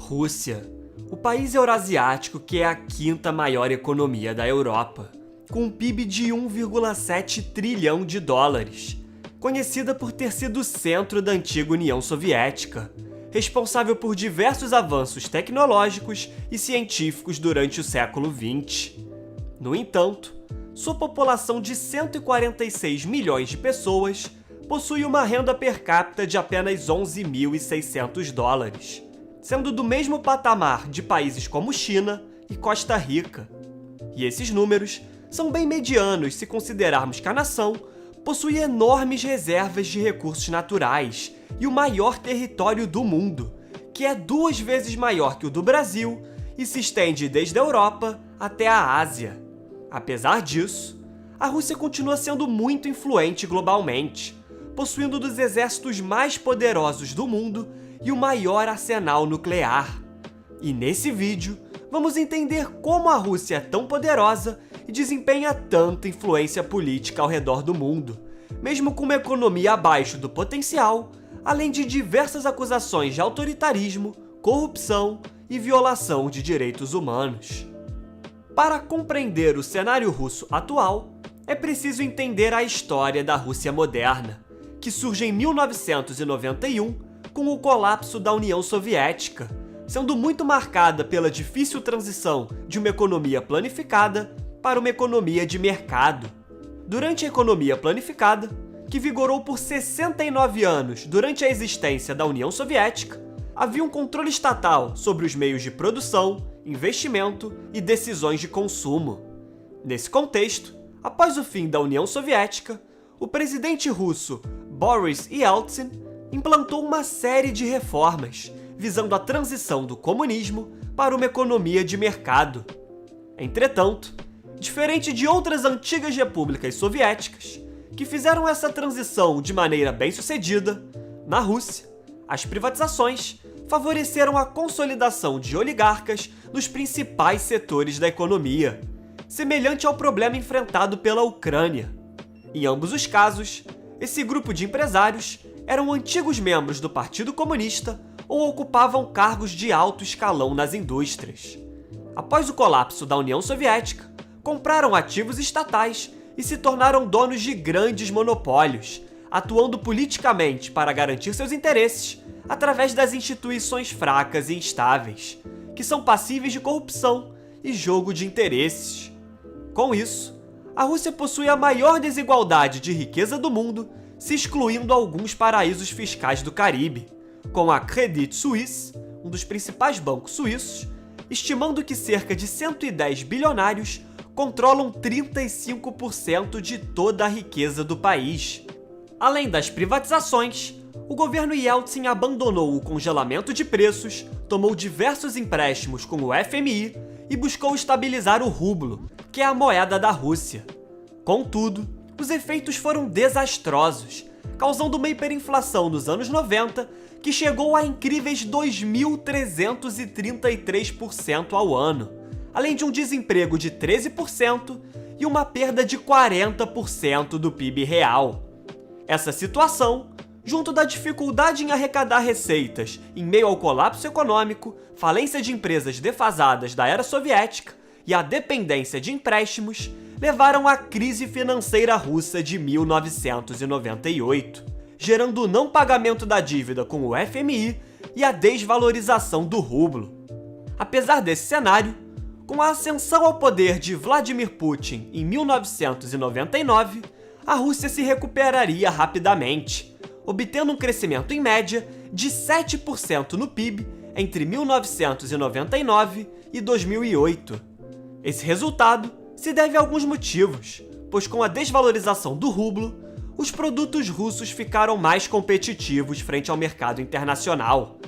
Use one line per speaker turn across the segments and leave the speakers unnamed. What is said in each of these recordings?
Rússia, o país eurasiático que é a quinta maior economia da Europa, com um PIB de 1,7 trilhão de dólares, conhecida por ter sido o centro da antiga União Soviética, responsável por diversos avanços tecnológicos e científicos durante o século XX. No entanto, sua população de 146 milhões de pessoas possui uma renda per capita de apenas 11.600 dólares, sendo do mesmo patamar de países como China e Costa Rica. E esses números são bem medianos se considerarmos que a nação possui enormes reservas de recursos naturais e o maior território do mundo, que é 2 vezes maior que o do Brasil e se estende desde a Europa até a Ásia. Apesar disso, a Rússia continua sendo muito influente globalmente, possuindo um dos exércitos mais poderosos do mundo e o maior arsenal nuclear. E nesse vídeo, vamos entender como a Rússia é tão poderosa e desempenha tanta influência política ao redor do mundo, mesmo com uma economia abaixo do potencial, além de diversas acusações de autoritarismo, corrupção e violação de direitos humanos. Para compreender o cenário russo atual, é preciso entender a história da Rússia moderna, que surge em 1991 com o colapso da União Soviética, sendo muito marcada pela difícil transição de uma economia planificada para uma economia de mercado. Durante a economia planificada, que vigorou por 69 anos durante a existência da União Soviética, havia um controle estatal sobre os meios de produção, investimento e decisões de consumo. Nesse contexto, após o fim da União Soviética, o presidente russo Boris Yeltsin implantou uma série de reformas visando a transição do comunismo para uma economia de mercado. Entretanto, diferente de outras antigas repúblicas soviéticas, que fizeram essa transição de maneira bem-sucedida, na Rússia, as privatizações favoreceram a consolidação de oligarcas nos principais setores da economia, semelhante ao problema enfrentado pela Ucrânia. Em ambos os casos, esse grupo de empresários eram antigos membros do Partido Comunista ou ocupavam cargos de alto escalão nas indústrias. Após o colapso da União Soviética, compraram ativos estatais e se tornaram donos de grandes monopólios, atuando politicamente para garantir seus interesses através das instituições fracas e instáveis, que são passíveis de corrupção e jogo de interesses. Com isso, a Rússia possui a maior desigualdade de riqueza do mundo, se excluindo alguns paraísos fiscais do Caribe, com a Credit Suisse, um dos principais bancos suíços, estimando que cerca de 110 bilionários controlam 35% de toda a riqueza do país. Além das privatizações, o governo Yeltsin abandonou o congelamento de preços, tomou diversos empréstimos com o FMI e buscou estabilizar o rublo, que é a moeda da Rússia. Contudo, os efeitos foram desastrosos, causando uma hiperinflação nos anos 90 que chegou a incríveis 2.333% ao ano, além de um desemprego de 13% e uma perda de 40% do PIB real. Essa situação, junto da dificuldade em arrecadar receitas em meio ao colapso econômico, falência de empresas defasadas da era soviética e a dependência de empréstimos, levaram à crise financeira russa de 1998, gerando o não pagamento da dívida com o FMI e a desvalorização do rublo. Apesar desse cenário, com a ascensão ao poder de Vladimir Putin em 1999, a Rússia se recuperaria rapidamente, obtendo um crescimento em média de 7% no PIB entre 1999 e 2008. Esse resultado se deve a alguns motivos, pois com a desvalorização do rublo, os produtos russos ficaram mais competitivos frente ao mercado internacional,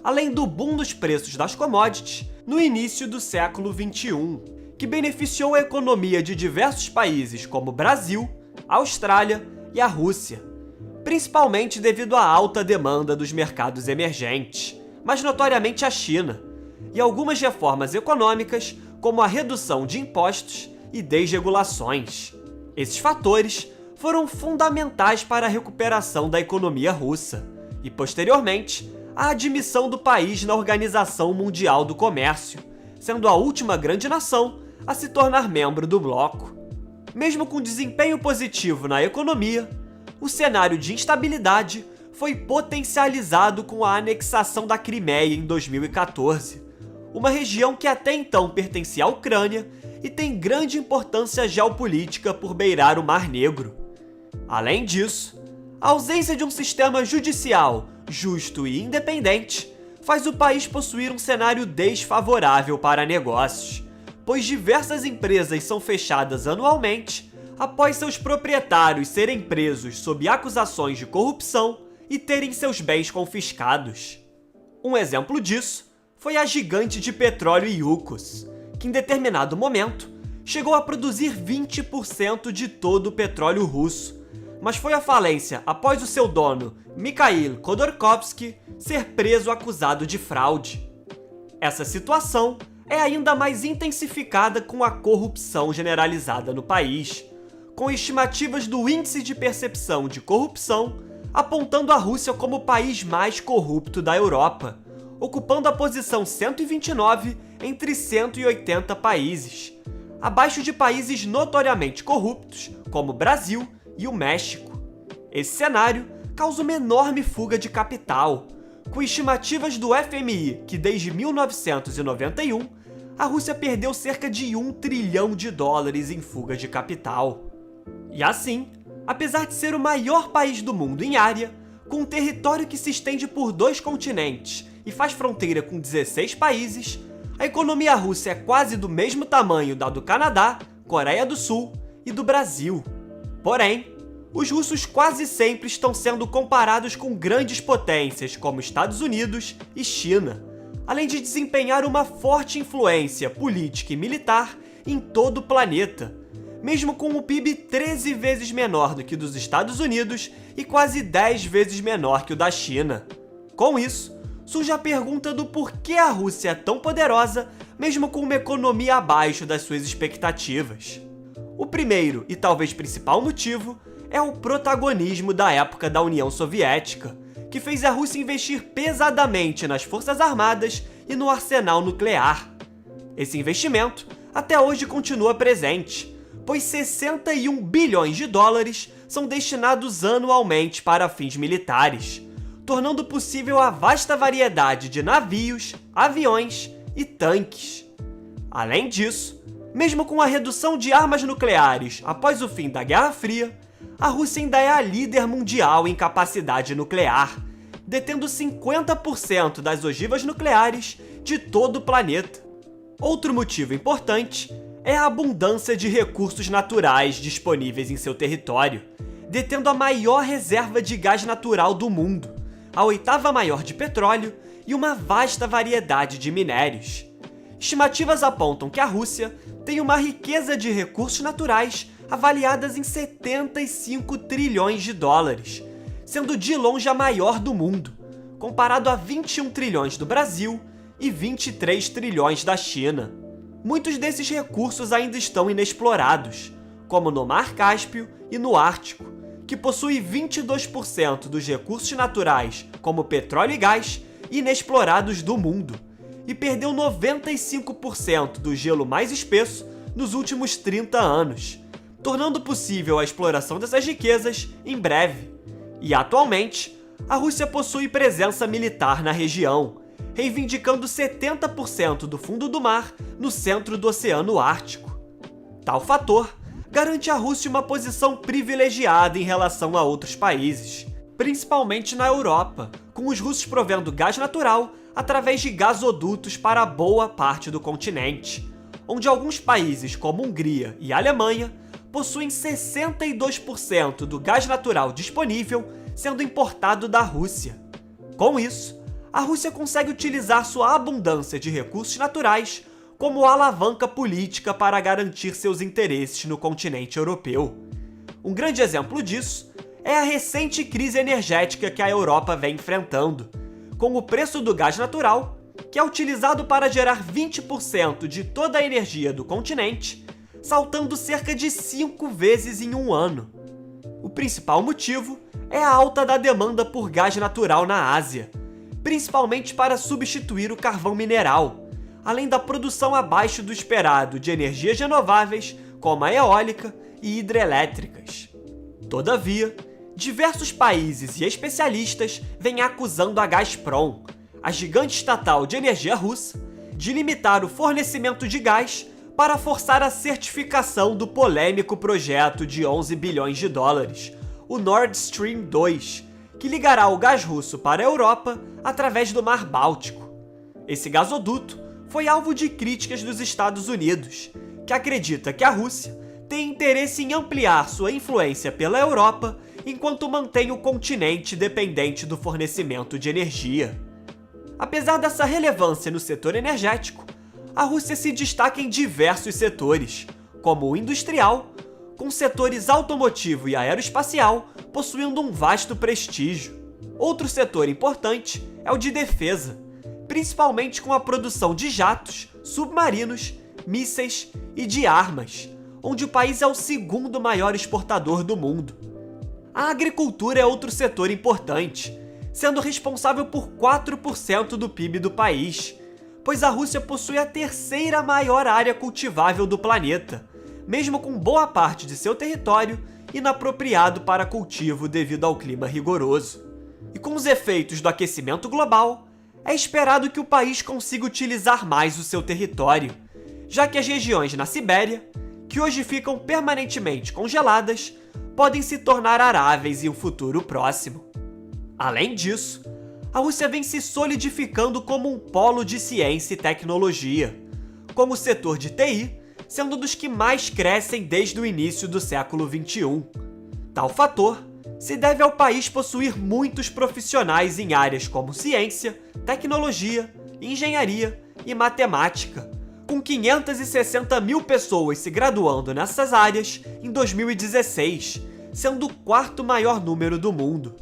além do boom dos preços das commodities no início do século XXI, que beneficiou a economia de diversos países como Brasil, Austrália e a Rússia, principalmente devido à alta demanda dos mercados emergentes, mas notoriamente a China, e algumas reformas econômicas como a redução de impostos e desregulações. Esses fatores foram fundamentais para a recuperação da economia russa e, posteriormente, a admissão do país na Organização Mundial do Comércio, sendo a última grande nação a se tornar membro do bloco. Mesmo com desempenho positivo na economia, o cenário de instabilidade foi potencializado com a anexação da Crimeia em 2014, uma região que até então pertencia à Ucrânia e tem grande importância geopolítica por beirar o Mar Negro. Além disso, a ausência de um sistema judicial justo e independente faz o país possuir um cenário desfavorável para negócios, pois diversas empresas são fechadas anualmente após seus proprietários serem presos sob acusações de corrupção e terem seus bens confiscados. Um exemplo disso foi a gigante de petróleo Yukos, que em determinado momento chegou a produzir 20% de todo o petróleo russo, mas foi à falência após o seu dono, Mikhail Khodorkovsky, ser preso acusado de fraude. Essa situação é ainda mais intensificada com a corrupção generalizada no país, com estimativas do Índice de Percepção de Corrupção apontando a Rússia como o país mais corrupto da Europa, ocupando a posição 129 entre 180 países, abaixo de países notoriamente corruptos como o Brasil e o México. Esse cenário causa uma enorme fuga de capital, com estimativas do FMI que desde 1991 a Rússia perdeu cerca de US$ 1 trilhão em fuga de capital. E assim, apesar de ser o maior país do mundo em área, com um território que se estende por 2 continentes e faz fronteira com 16 países, a economia russa é quase do mesmo tamanho da do Canadá, Coreia do Sul e do Brasil. Porém, os russos quase sempre estão sendo comparados com grandes potências como Estados Unidos e China, além de desempenhar uma forte influência política e militar em todo o planeta, mesmo com o PIB 13 vezes menor do que o dos Estados Unidos e quase 10 vezes menor que o da China. Com isso, surge a pergunta do porquê a Rússia é tão poderosa, mesmo com uma economia abaixo das suas expectativas. O primeiro e talvez principal motivo é o protagonismo da época da União Soviética, que fez a Rússia investir pesadamente nas forças armadas e no arsenal nuclear. Esse investimento até hoje continua presente, pois 61 bilhões de dólares são destinados anualmente para fins militares, tornando possível a vasta variedade de navios, aviões e tanques. Além disso, mesmo com a redução de armas nucleares após o fim da Guerra Fria, a Rússia ainda é a líder mundial em capacidade nuclear, detendo 50% das ogivas nucleares de todo o planeta. Outro motivo importante é a abundância de recursos naturais disponíveis em seu território, detendo a maior reserva de gás natural do mundo, a 8ª maior de petróleo e uma vasta variedade de minérios. Estimativas apontam que a Rússia tem uma riqueza de recursos naturais avaliadas em 75 trilhões de dólares, sendo de longe a maior do mundo, comparado a 21 trilhões do Brasil e 23 trilhões da China. Muitos desses recursos ainda estão inexplorados, como no Mar Cáspio e no Ártico, que possui 22% dos recursos naturais, como petróleo e gás, inexplorados do mundo, e perdeu 95% do gelo mais espesso nos últimos 30 anos, tornando possível a exploração dessas riquezas em breve. E atualmente, a Rússia possui presença militar na região, reivindicando 70% do fundo do mar no centro do Oceano Ártico. Tal fator garante à Rússia uma posição privilegiada em relação a outros países, principalmente na Europa, com os russos provendo gás natural através de gasodutos para boa parte do continente, onde alguns países como Hungria e Alemanha possuem 62% do gás natural disponível sendo importado da Rússia. Com isso, a Rússia consegue utilizar sua abundância de recursos naturais como alavanca política para garantir seus interesses no continente europeu. Um grande exemplo disso é a recente crise energética que a Europa vem enfrentando, com o preço do gás natural, que é utilizado para gerar 20% de toda a energia do continente, saltando cerca de 5 vezes em um ano. O principal motivo é a alta da demanda por gás natural na Ásia, principalmente para substituir o carvão mineral, além da produção abaixo do esperado de energias renováveis, como a eólica e hidrelétricas. Todavia, diversos países e especialistas vêm acusando a Gazprom, a gigante estatal de energia russa, de limitar o fornecimento de gás para forçar a certificação do polêmico projeto de 11 bilhões de dólares, o Nord Stream 2, que ligará o gás russo para a Europa através do Mar Báltico. Esse gasoduto foi alvo de críticas dos Estados Unidos, que acredita que a Rússia tem interesse em ampliar sua influência pela Europa enquanto mantém o continente dependente do fornecimento de energia. Apesar dessa relevância no setor energético, a Rússia se destaca em diversos setores, como o industrial, com setores automotivo e aeroespacial possuindo um vasto prestígio. Outro setor importante é o de defesa, principalmente com a produção de jatos, submarinos, mísseis e de armas, onde o país é o segundo maior exportador do mundo. A agricultura é outro setor importante, sendo responsável por 4% do PIB do país, pois a Rússia possui a terceira maior área cultivável do planeta, mesmo com boa parte de seu território inapropriado para cultivo devido ao clima rigoroso. E com os efeitos do aquecimento global, é esperado que o país consiga utilizar mais o seu território, já que as regiões na Sibéria, que hoje ficam permanentemente congeladas, podem se tornar aráveis em um futuro próximo. Além disso, a Rússia vem se solidificando como um polo de ciência e tecnologia, como o setor de TI sendo um dos que mais crescem desde o início do século XXI. Tal fator se deve ao país possuir muitos profissionais em áreas como ciência, tecnologia, engenharia e matemática, com 560 mil pessoas se graduando nessas áreas em 2016, sendo o quarto maior número do mundo.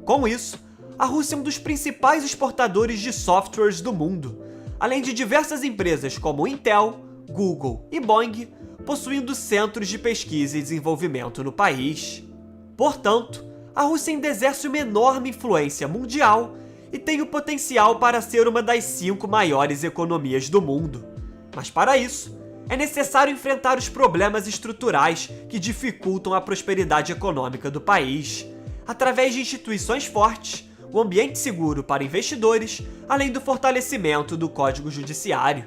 Com isso, a Rússia é um dos principais exportadores de softwares do mundo, além de diversas empresas como Intel, Google e Boeing possuindo centros de pesquisa e desenvolvimento no país. Portanto, a Rússia ainda exerce uma enorme influência mundial e tem o potencial para ser uma das 5 maiores economias do mundo. Mas para isso, é necessário enfrentar os problemas estruturais que dificultam a prosperidade econômica do país, através de instituições fortes, um ambiente seguro para investidores, além do fortalecimento do Código Judiciário.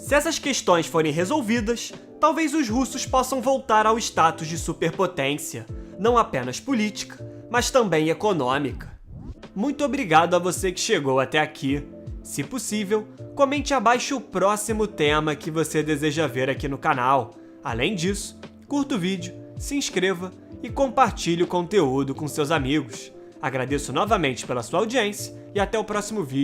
Se essas questões forem resolvidas, talvez os russos possam voltar ao status de superpotência, não apenas política, mas também econômica. Muito obrigado a você que chegou até aqui. Se possível, comente abaixo o próximo tema que você deseja ver aqui no canal. Além disso, curta o vídeo, se inscreva e compartilhe o conteúdo com seus amigos. Agradeço novamente pela sua audiência e até o próximo vídeo.